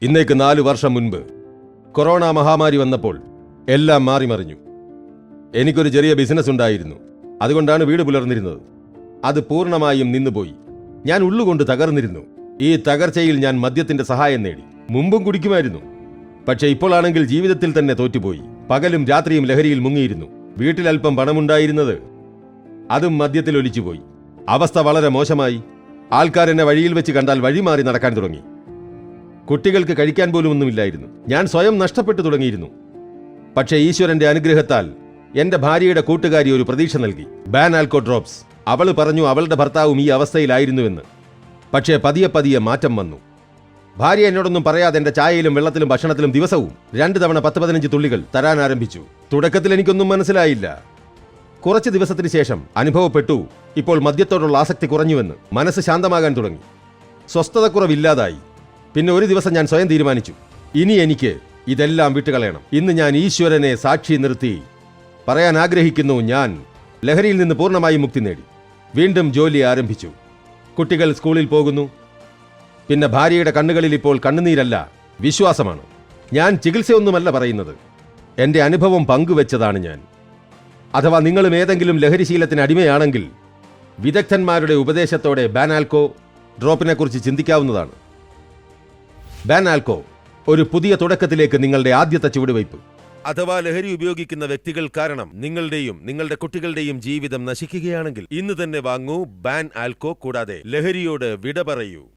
ഇന്നേക്ക് 4 വർഷം മുൻപ് കൊറോണ മഹാമാരി വന്നപ്പോൾ എല്ലാം മാറിമറിഞ്ഞു. എനിക്കൊരു ചെറിയ ബിസിനസ് ഉണ്ടായിരുന്നു. അതുകൊണ്ടാണ് വീട് പുലർന്നിരുന്നത്. അത് പൂർണ്ണമായും നിന്നുപോയി. ഞാൻ ഉള്ളുകൊണ്ട് തകർന്നിരുന്നു. ഈ തകർച്ചയിൽ ഞാൻ മദ്യത്തിന്റെ സഹായം നേടി. മുമ്പും കുടിക്കുമായിരുന്നു. പക്ഷേ ഇപ്പോഴാണെങ്കിൽ ജീവിതത്തിൽ തന്നെ തോറ്റുപോയി. പകലും രാത്രിയും ലഹരിയിൽ മുങ്ങിയിരുന്നു. വീട്ടിൽ അല്പം പണമുണ്ടായിരുന്നത് അതും മദ്യത്തിൽ ഒലിച്ചുപോയി. അവസ്ഥ വളരെ മോശമായി. ആൾക്കാരെന്നെ വഴിയിൽ വെച്ച് കണ്ടാൽ വഴിമാറി നടക്കാൻ തുടങ്ങി. കുട്ടികൾക്ക് കഴിക്കാൻ പോലും ഒന്നുമില്ലായിരുന്നു. ഞാൻ സ്വയം നഷ്ടപ്പെട്ടു തുടങ്ങിയിരുന്നു. പക്ഷേ ഈശ്വരന്റെ അനുഗ്രഹത്താൽ എന്റെ ഭാര്യയുടെ കൂട്ടുകാരി ഒരു പ്രതീക്ഷ നൽകി. Ban alco drops. അവൾ പറഞ്ഞു അവളുടെ ഭർത്താവും ഈ അവസ്ഥയിലായിരുന്നുവെന്ന്. പക്ഷേ പതിയെ പതിയെ മാറ്റം വന്നു. ഭാര്യ എന്നോടൊന്നും പറയാതെ എന്റെ ചായയിലും വെള്ളത്തിലും ഭക്ഷണത്തിലും ദിവസവും 2 തവണ 10-15 തുള്ളികൾ തരാൻ ആരംഭിച്ചു. തുടക്കത്തിൽ എനിക്കൊന്നും മനസ്സിലായില്ല. കുറച്ച് ദിവസത്തിന് ശേഷം അനുഭവപ്പെട്ടു ഇപ്പോൾ മദ്യത്തോടുള്ള ആസക്തി കുറഞ്ഞുവെന്ന്. മനസ്സ് ശാന്തമാകാൻ തുടങ്ങി. സ്വസ്ഥതക്കുറവില്ലാതായി. പിന്നെ ഒരു ദിവസം ഞാൻ സ്വയം തീരുമാനിച്ചു, ഇനി എനിക്ക് ഇതെല്ലാം വിട്ടുകളയണം. ഇന്ന് ഞാൻ ഈശ്വരനെ സാക്ഷി നിർത്തി പറയാൻ ആഗ്രഹിക്കുന്നു, ഞാൻ ലഹരിയിൽ നിന്ന് പൂർണ്ണമായും മുക്തി നേടി. വീണ്ടും ജോലി ആരംഭിച്ചു. കുട്ടികൾ സ്കൂളിൽ പോകുന്നു. പിന്നെ ഭാര്യയുടെ കണ്ണുകളിൽ ഇപ്പോൾ കണ്ണുനീരല്ല, വിശ്വാസമാണ്. ഞാൻ ചികിത്സയൊന്നുമല്ല പറയുന്നത്, എൻ്റെ അനുഭവം പങ്കുവെച്ചതാണ് ഞാൻ. അഥവാ നിങ്ങളും ഏതെങ്കിലും ലഹരിശീലത്തിന് അടിമയാണെങ്കിൽ വിദഗ്ധന്മാരുടെ ഉപദേശത്തോടെ ബാൻ ആൽക്കോ ഡ്രോപ്പിനെക്കുറിച്ച് ചിന്തിക്കാവുന്നതാണ്. ബാൻ ആൽക്കോ ഒരു പുതിയ തുടക്കത്തിലേക്ക് നിങ്ങളുടെ ആദ്യത്തെ ചുവടുവയ്പ്. അഥവാ ലഹരി ഉപയോഗിക്കുന്ന വ്യക്തികൾ കാരണം നിങ്ങളുടെയും നിങ്ങളുടെ കുട്ടികളുടെയും ജീവിതം നശിക്കുകയാണെങ്കിൽ ഇന്ന് തന്നെ വാങ്ങൂ ബാൻ ആൽക്കോ. കൂടാതെ ലഹരിയോട് വിട പറയൂ.